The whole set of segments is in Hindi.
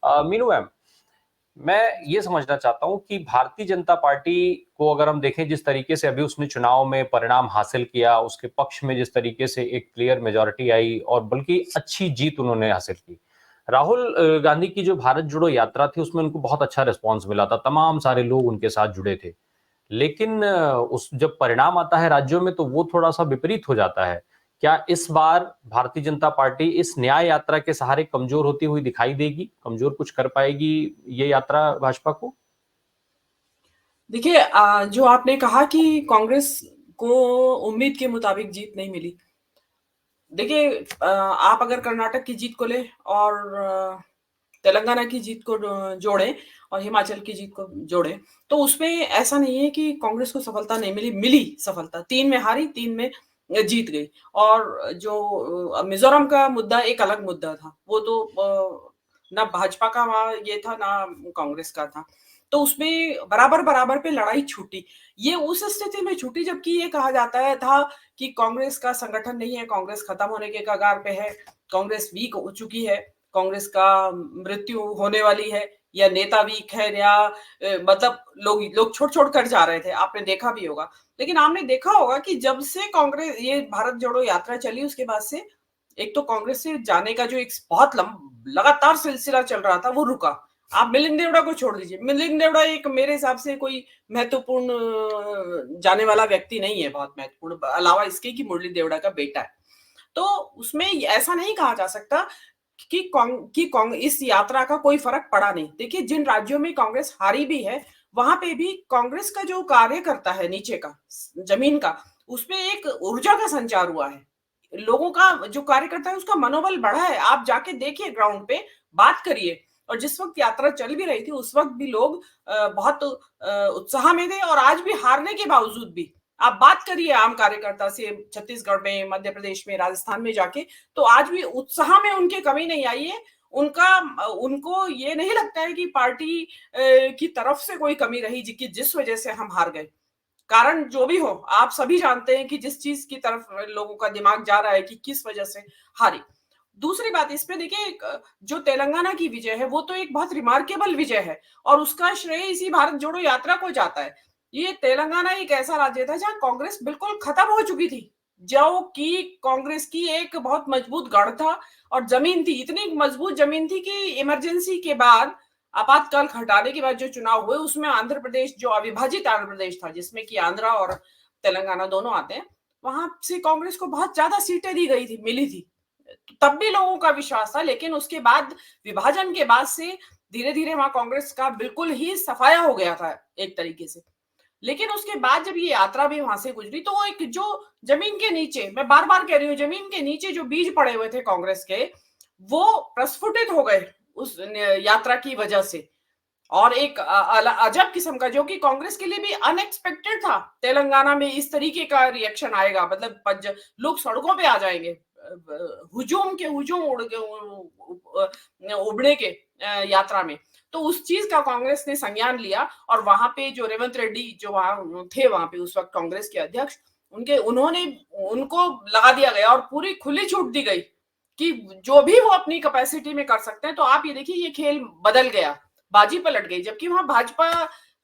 मीनू मैम, मैं ये समझना चाहता हूँ कि भारतीय जनता पार्टी को अगर हम देखें जिस तरीके से अभी उसने चुनाव में परिणाम हासिल किया, उसके पक्ष में जिस तरीके से एक क्लियर मेजॉरिटी आई और बल्कि अच्छी जीत उन्होंने हासिल की। राहुल गांधी की जो भारत जोड़ो यात्रा थी उसमें उनको बहुत अच्छा रिस्पॉन्स मिला था, तमाम सारे लोग उनके साथ जुड़े थे। लेकिन उस जब परिणाम आता है राज्यों में तो वो थोड़ा-सा विपरीत हो जाता है। क्या इस बार भारतीय जनता पार्टी इस न्याय यात्रा के सहारे कमजोर होती हुई दिखाई देगी? कमजोर कुछ कर पाएगी ये यात्रा भाजपा को? देखिए, जो आपने कहा कि कांग्रेस को उम्मीद के मुताबिक जीत नहीं मिली। देखिए, आप अगर कर्नाटक की जीत को लें और तेलंगाना की जीत को जोड़ें और हिमाचल की जीत को जोड़ें, तो उसमें ऐसा नहीं है कि कांग्रेस को सफलता नहीं मिली, मिली सफलता। 3 में हारी, 3 में जीत गई। और जो मिज़ोरम का मुद्दा एक अलग मुद्दा था। वो तो ना भाजपा का वहाँ ये था, ना कांग्रेस का था। तो उसमें बराबर-बराबर पे लड़ाई छूटी। ये उस स्थिति में छूटी जबकि ये कहा जाता है था कि कांग्रेस का संगठन नहीं है, कांग्रेस खत्म होने के कगार पे है, कांग्रेस वीक हो चुकी है, कांग्रेस का मृत्यु होने वाली है, या नेता वीक है, या मतलब लोग छोड़-छोड़ कर जा रहे थे, आपने देखा भी होगा। लेकिन आपने देखा होगा कि जब से कांग्रेस ये भारत जोड़ो यात्रा चली उसके बाद से एक तो कांग्रेस से जाने का जो एक बहुत लगातार सिलसिला चल रहा था वो रुका। आप मिलिंद देवड़ा को छोड़ दीजिए, मिलिंद देवड़ा एक मेरे हिसाब से कोई महत्वपूर्ण जाने वाला व्यक्ति नहीं है, बहुत महत्वपूर्ण, अलावा इसके कि मुरली देवड़ा का बेटा है। तो उसमें ऐसा नहीं कहा जा सकता कि इस यात्रा का कोई फर्क पड़ा नहीं। देखिए, जिन राज्यों में कांग्रेस हारी भी है, वहां पे भी कांग्रेस का जो कार्य करता है नीचे का, जमीन का, उसमें एक ऊर्जा का संचार हुआ है। लोगों का जो कार्य करता है उसका मनोबल बढ़ा है। आप जाके देखिए ग्राउंड पे, बात करिए। और जिस वक्त यात्रा चल भी रही थी उस वक्त भी लोग बहुत उत्साह में थे, और आज भी हारने के बावजूद भी आप बात करिए आम कार्यकर्ता से छत्तीसगढ़ में, मध्य प्रदेश में, राजस्थान में जाके, तो आज भी उत्साह में उनके कमी नहीं आई है। उनका उनको ये नहीं लगता है कि पार्टी की तरफ से कोई कमी रही जिस वजह से हम हार गए। कारण जो भी हो, आप सभी जानते हैं कि जिस चीज की तरफ लोगों का दिमाग जा रहा है कि किस वजह से हारी। दूसरी बात इसमें देखिए, जो तेलंगाना की विजय है वो तो एक बहुत रिमार्केबल विजय है, और उसका श्रेय इसी भारत जोड़ो यात्रा को जाता है। ये तेलंगाना एक ऐसा राज्य था जहां कांग्रेस बिल्कुल खत्म हो चुकी थी, जो कि कांग्रेस की एक बहुत मजबूत गढ़ था, और जमीन थी, इतनी मजबूत जमीन थी कि इमरजेंसी के बाद, आपातकाल हटाने के बाद जो चुनाव हुए उसमें आंध्र प्रदेश, जो अविभाजित आंध्र प्रदेश था जिसमें कि आंध्रा और तेलंगाना दोनों आते हैं, वहां से कांग्रेस को बहुत ज्यादा सीटें दी गई थी, मिली थी। तब भी लोगों का विश्वास था, लेकिन उसके बाद विभाजन के बाद से धीरे धीरे वहां कांग्रेस का बिल्कुल ही सफाया हो गया था एक तरीके से। लेकिन उसके बाद जब ये यात्रा भी वहां से गुजरी तो वो एक जो जमीन के नीचे, मैं बार बार कह रही हूँ, जमीन के नीचे जो बीज पड़े हुए थे कांग्रेस के, वो प्रस्फुटित हो गए उस यात्रा की वजह से। और एक अजब किस्म का, जो कि कांग्रेस के लिए भी अनएक्सपेक्टेड था, तेलंगाना में इस तरीके का रिएक्शन आएगा, मतलब लोग सड़कों पे आ जाएंगे, हुजूम के हुजूम उड़ने के यात्रा में। तो उस चीज का कांग्रेस ने संज्ञान लिया, और वहां पे जो रेवंत रेड्डी जो वहां थे, वहां पे उस वक्त कांग्रेस के अध्यक्ष, उन्होंने उनको लगा दिया गया और पूरी खुली छूट दी गई कि जो भी वो अपनी कैपेसिटी में कर सकते हैं। तो आप ये देखिए, ये खेल बदल गया, बाजी पलट गई, जबकि वहां भाजपा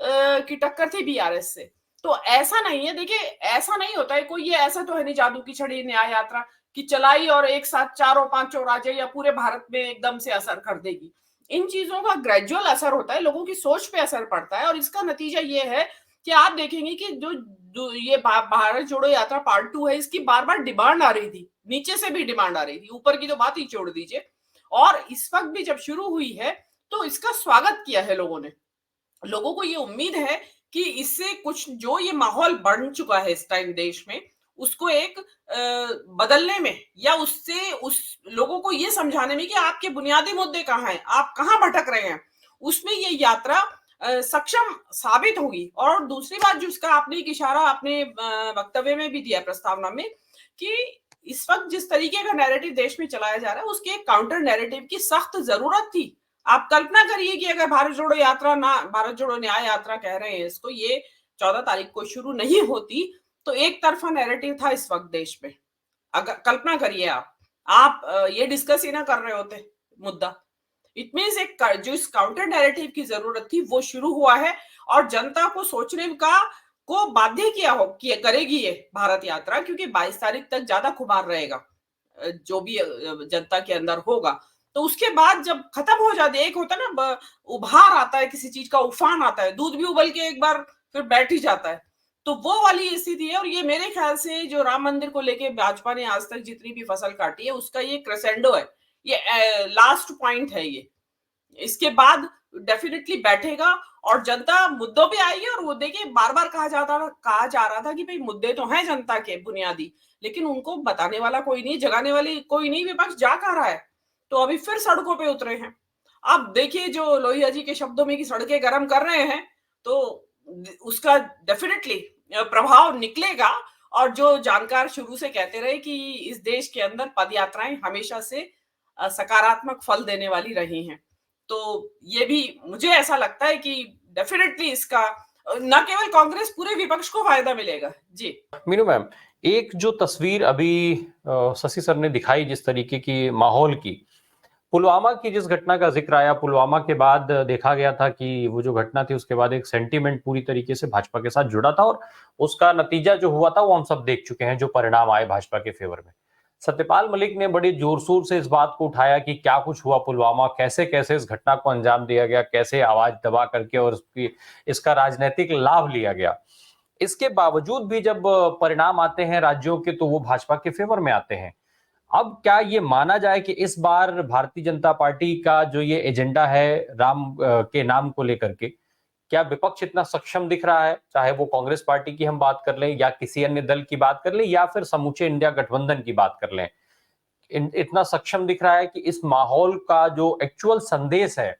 की टक्कर थी बीआरएस से। तो ऐसा नहीं है, देखिए ऐसा नहीं होता है, कोई ये ऐसा तो है नहीं जादू की छड़ी न्याय यात्रा की चलाई और एक साथ चारों पांचों राज्य या पूरे भारत में एकदम से असर कर देगी। इन चीजों का ग्रेजुअल असर होता है, लोगों की सोच पे असर पड़ता है, और इसका नतीजा ये है कि आप देखेंगे कि जो ये भारत जोड़ो यात्रा पार्ट 2 है, इसकी बार बार डिमांड आ रही थी, नीचे से भी डिमांड आ रही थी, ऊपर की तो बात ही छोड़ दीजिए। और इस वक्त भी जब शुरू हुई है तो इसका स्वागत किया है लोगों ने। लोगों को ये उम्मीद है कि इससे कुछ, जो ये माहौल बन चुका है इस टाइम देश में, उसको एक बदलने में, या उससे उस लोगों को ये समझाने में कि आपके बुनियादी मुद्दे कहाँ हैं, आप कहाँ भटक रहे हैं, उसमें ये यात्रा सक्षम साबित होगी। और दूसरी बात जिसका आपने एक इशारा अपने वक्तव्य में भी दिया, प्रस्तावना में, कि इस वक्त जिस तरीके का नैरेटिव देश में चलाया जा रहा है उसके एक काउंटर नैरेटिव की सख्त जरूरत थी। आप कल्पना करिए कि अगर भारत जोड़ो यात्रा ना, भारत जोड़ो न्याय यात्रा कह रहे हैं इसको, ये 14 तारीख को शुरू नहीं होती तो एक तरफा नैरेटिव था इस वक्त देश में। अगर कल्पना करिए आप ये डिस्कस ही ना कर रहे होते मुद्दा, इट मीन्स एक जो इस काउंटर नैरेटिव की जरूरत थी वो शुरू हुआ है, और जनता को सोचने का को बाध्य किया करेगी ये भारत यात्रा, क्योंकि 22 तारीख तक ज्यादा खुमार रहेगा जो भी जनता के अंदर होगा। तो उसके बाद जब खत्म हो जाती है, एक होता है ना उभार आता है, किसी चीज का उफान आता है, दूध भी उबल के एक बार फिर बैठ ही जाता है, तो वो वाली स्थिति है। और ये मेरे ख्याल से जो राम मंदिर को लेके भाजपा ने आज तक जितनी भी फसल काटी है उसका ये क्रेसेंडो है, ये लास्ट पॉइंट है ये। इसके बाद डेफिनेटली बैठेगा और जनता मुद्दों पे आएगी। और वो देखिए बार बार कहा जा रहा था कि भाई मुद्दे तो हैं जनता के बुनियादी, लेकिन उनको बताने वाला कोई नहीं, जगाने वाली कोई नहीं, विपक्ष जा कहा रहा है। तो अभी फिर सड़कों पे उतरे हैं। अब देखिए जो लोहिया जी के शब्दों में कि सड़कें गर्म कर रहे हैं, तो उसका डेफिनेटली प्रभाव निकलेगा। और जो जानकार शुरू से कहते रहे कि इस देश के अंदर पद यात्राएं हमेशा से सकारात्मक फल देने वाली रही हैं, तो ये भी मुझे ऐसा लगता है कि डेफिनेटली इसका न केवल कांग्रेस, पूरे विपक्ष को फायदा मिलेगा। जी मीनू मैम, एक जो तस्वीर अभी शशि सर ने दिखाई जिस तरीके की माहौल की, पुलवामा की जिस घटना का जिक्र आया, पुलवामा के बाद देखा गया था कि वो जो घटना थी उसके बाद एक सेंटीमेंट पूरी तरीके से भाजपा के साथ जुड़ा था, और उसका नतीजा जो हुआ था वो हम सब देख चुके हैं, जो परिणाम आए भाजपा के फेवर में। सत्यपाल मलिक ने बड़ी जोर शोर से इस बात को उठाया कि क्या कुछ हुआ पुलवामा, कैसे कैसे इस घटना को अंजाम दिया गया, कैसे आवाज दबा करके और इसका राजनीतिक लाभ लिया गया। इसके बावजूद भी जब परिणाम आते हैं राज्यों के तो वो भाजपा के फेवर में आते हैं। अब क्या ये माना जाए कि इस बार भारतीय जनता पार्टी का जो ये एजेंडा है राम के नाम को लेकर के, क्या विपक्ष इतना सक्षम दिख रहा है, चाहे वो कांग्रेस पार्टी की हम बात कर लें या किसी अन्य दल की बात कर लें या फिर समूचे इंडिया गठबंधन की बात कर लें, इतना सक्षम दिख रहा है कि इस माहौल का जो एक्चुअल संदेश है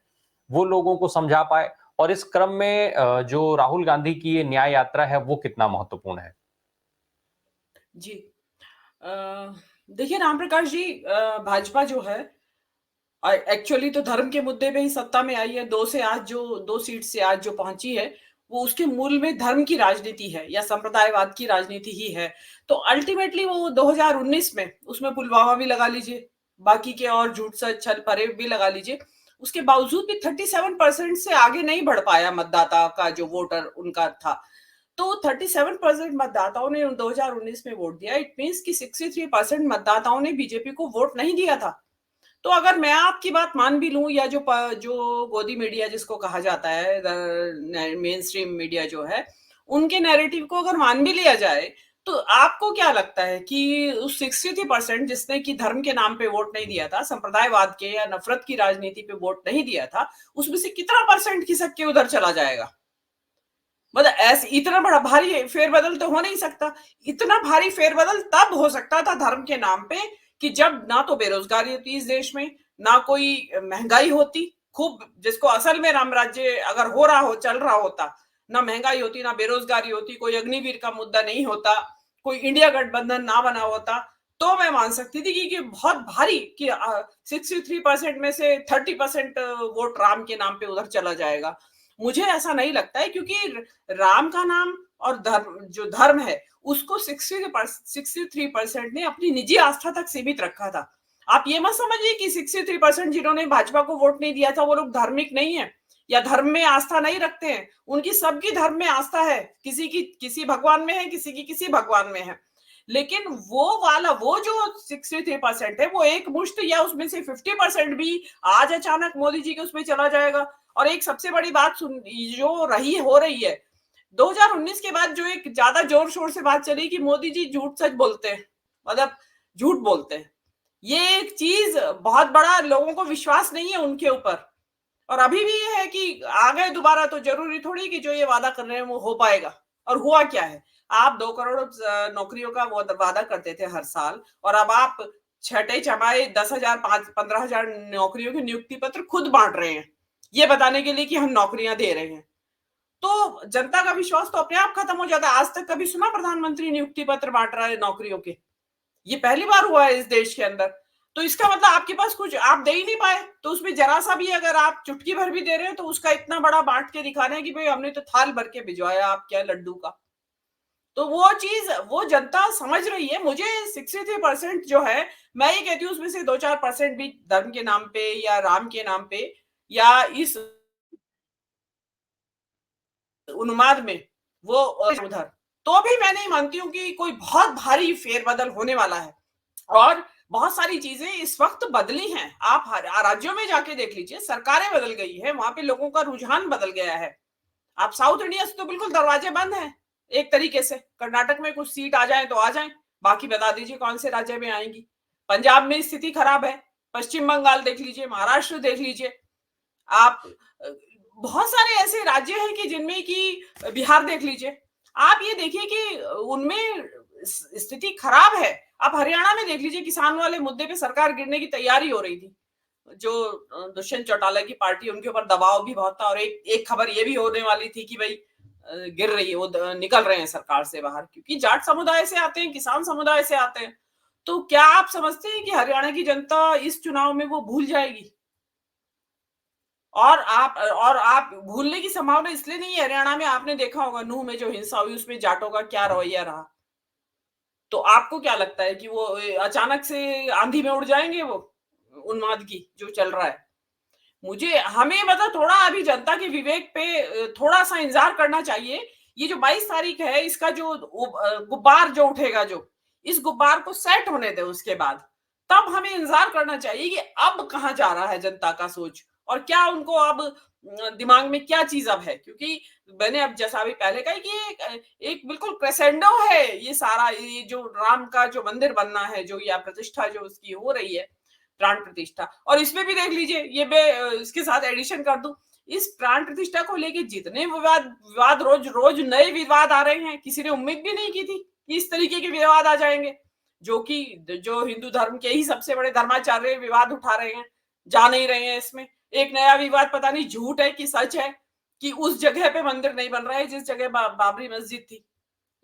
वो लोगों को समझा पाए, और इस क्रम में जो राहुल गांधी की ये न्याय यात्रा है वो कितना महत्वपूर्ण है? जी देखिए राम प्रकाश जी, भाजपा जो है एक्चुअली तो धर्म के मुद्दे पे ही सत्ता में आई है। दो सीट से आज जो पहुंची है, वो उसके मूल में धर्म की राजनीति है या संप्रदायवाद की राजनीति ही है। तो अल्टीमेटली वो 2019 में उसमें पुलवामा भी लगा लीजिए, बाकी के और झूठ सच छल फरेब भी लगा लीजिए, उसके बावजूद भी 37% से आगे नहीं बढ़ पाया मतदाता का जो वोटर उनका था। तो 37% मतदाताओं ने 2019 में वोट दिया। इट मीन्स कि 63% मतदाताओं ने बीजेपी को वोट नहीं दिया था। तो अगर मैं आपकी बात मान भी लूं, या जो गोदी मीडिया जिसको कहा जाता है, मेन स्ट्रीम मीडिया जो है, उनके नैरेटिव को अगर मान भी लिया जाए, तो आपको क्या लगता है कि उस 63% जिसने कि धर्म के नाम पे वोट नहीं दिया था, संप्रदायवाद के या नफरत की राजनीति पे वोट नहीं दिया था, उसमें से कितना परसेंट खिसक के उधर चला जाएगा? मतलब ऐसे इतना बड़ा भारी फेरबदल तो हो नहीं सकता। इतना भारी फेरबदल तब हो सकता था धर्म के नाम पे कि जब ना तो बेरोजगारी होती इस देश में, ना कोई महंगाई होती खूब, जिसको असल में राम राज्य अगर हो रहा हो, चल रहा होता, ना महंगाई होती, ना बेरोजगारी होती, कोई अग्निवीर का मुद्दा नहीं होता, कोई इंडिया गठबंधन ना बना होता, तो मैं मान सकती थी कि बहुत भारी कि 63% में से 30% वोट राम के नाम पे उधर चला जाएगा। मुझे ऐसा नहीं लगता है, क्योंकि राम का नाम और धर्म है उसको 63% ने अपनी निजी आस्था तक सीमित रखा था। आप ये मत समझिए कि 63% जिन्होंने भाजपा को वोट नहीं दिया था वो लोग धार्मिक नहीं है या धर्म में आस्था नहीं रखते हैं। उनकी सबकी धर्म में आस्था है, किसी की किसी भगवान में है, किसी की किसी भगवान में है। लेकिन वो जो 63% है वो एक मुश्त या उसमें से 50% भी आज अचानक मोदी जी के उसमें चला जाएगा। और एक सबसे बड़ी बात जो हो रही है 2019 के बाद, जो एक ज्यादा जोर शोर से बात चली कि मोदी जी झूठ सच बोलते हैं, मतलब झूठ बोलते हैं, ये एक चीज बहुत बड़ा, लोगों को विश्वास नहीं है उनके ऊपर। और अभी भी ये है कि आ गए दोबारा तो जरूरी थोड़ी कि जो ये वादा कर रहे हैं वो हो पाएगा। और हुआ क्या है, आप 2 करोड़ नौकरियों का वो वादा करते थे हर साल, और अब आप छठे छमाही 10,000 15,000 नौकरियों के नियुक्ति पत्र खुद बांट रहे हैं, ये बताने के लिए कि हम नौकरियां दे रहे हैं। तो जनता का विश्वास तो अपने आप खत्म हो जाता है। आज तक कभी सुना प्रधानमंत्री नियुक्ति पत्र बांट रहा है नौकरियों के? ये पहली बार हुआ है इस देश के अंदर। तो इसका मतलब आपके पास कुछ आप दे ही नहीं पाए, तो उसमें जरा सा भी अगर आप चुटकी भर भी दे रहे हो तो उसका इतना बड़ा बांट के दिखा रहे हैं कि भाई हमने तो थाल भर के भिजवाया आप क्या लड्डू का। तो वो चीज वो जनता समझ रही है। मुझे 63% जो है, मैं ये कहती हूँ उसमें से 2-4% भी धर्म के नाम पे या राम के नाम पे या इस उन्माद में वो उधर, तो भी मैं नहीं मानती हूँ कि कोई बहुत भारी फेरबदल होने वाला है। और बहुत सारी चीजें इस वक्त बदली हैं। आप राज्यों में जाके देख लीजिए, सरकारें बदल गई है, वहां पे लोगों का रुझान बदल गया है। आप साउथ इंडिया से तो बिल्कुल दरवाजे बंद हैं एक तरीके से। कर्नाटक में कुछ सीट आ जाए तो आ जाए, बाकी बता दीजिए कौन से राज्य में आएंगी। पंजाब में स्थिति खराब है, पश्चिम बंगाल देख लीजिए, महाराष्ट्र देख लीजिए आप, बहुत सारे ऐसे राज्य हैं कि जिनमें कि बिहार देख लीजिए, आप ये देखिए कि उनमें स्थिति खराब है। आप हरियाणा में देख लीजिए, किसान वाले मुद्दे पे सरकार गिरने की तैयारी हो रही थी। जो दुष्यंत चौटाला की पार्टी, उनके ऊपर दबाव भी बहुत था और एक खबर ये भी होने वाली थी कि भाई गिर रही है, वो निकल रहे हैं सरकार से बाहर, क्योंकि जाट समुदाय से आते हैं, किसान समुदाय से आते हैं। तो क्या आप समझते हैं कि हरियाणा की जनता इस चुनाव में वो भूल जाएगी? और आप भूलने की संभावना इसलिए नहीं है, हरियाणा में आपने देखा होगा नूह में जो हिंसा हुई उसमें जाटों का क्या रवैया रहा। तो आपको क्या लगता है कि वो अचानक से आंधी में उड़ जाएंगे वो उन्माद की जो चल रहा है? मुझे हमें मतलब थोड़ा अभी जनता के विवेक पे थोड़ा सा इंतजार करना चाहिए। ये जो 22 तारीख है, इसका जो गुब्बार जो उठेगा, जो इस गुब्बार को सेट होने दे, उसके बाद तब हमें इंतजार करना चाहिए कि अब कहाँ जा रहा है जनता का सोच, और क्या उनको अब दिमाग में क्या चीज अब है। क्योंकि मैंने अब जैसा अभी पहले कहा कि एक बिल्कुल क्रेसेंडो है ये सारा, ये जो राम का जो मंदिर बनना है, जो या प्रतिष्ठा जो उसकी हो रही है, प्राण प्रतिष्ठा। और इसमें भी देख लीजिए, ये मैं इसके साथ एडिशन कर दूं, इस प्राण प्रतिष्ठा को लेके जितने विवाद विवाद रोज रोज नए विवाद आ रहे हैं, किसी ने उम्मीद भी नहीं की थी कि इस तरीके के विवाद आ जाएंगे, जो कि जो हिंदू धर्म के ही सबसे बड़े धर्माचार्य विवाद उठा रहे हैं, जा नहीं रहे हैं इसमें। एक नया विवाद, पता नहीं झूठ है कि सच है, कि उस जगह पे मंदिर नहीं बन रहा है जिस जगह बाबरी मस्जिद थी।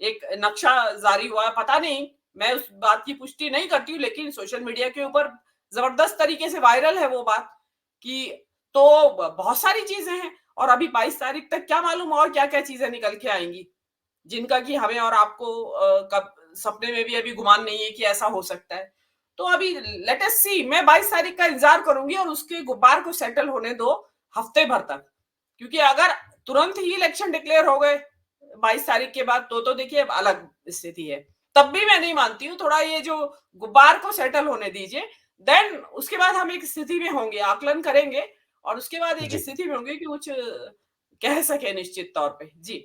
एक नक्शा जारी हुआ है, पता नहीं, मैं उस बात की पुष्टि नहीं करती हूँ, लेकिन सोशल मीडिया के ऊपर जबरदस्त तरीके से वायरल है वो बात कि, तो बहुत सारी चीजें हैं। और अभी 22 तारीख तक क्या मालूम और क्या क्या चीजें निकल के आएंगी, जिनका कि हमें और आपको कब सपने में भी अभी गुमान नहीं है कि ऐसा हो सकता है। तो अभी लेट अस सी, मैं 22 तारीख का इंतजार करूंगी और उसके गुब्बार को सेटल होने दो हफ्ते भर तक। क्योंकि अगर तुरंत ही इलेक्शन डिक्लेयर हो गए 22 तारीख के बाद, तो देखिए अब अलग स्थिति है। तब भी मैं नहीं मानती हूँ, थोड़ा ये जो गुब्बार को सेटल होने दीजिए, देन उसके बाद हम एक स्थिति में होंगे, आकलन करेंगे और उसके बाद एक जी। स्थिति में होंगे कि कुछ कह सके निश्चित तौर पे। जी।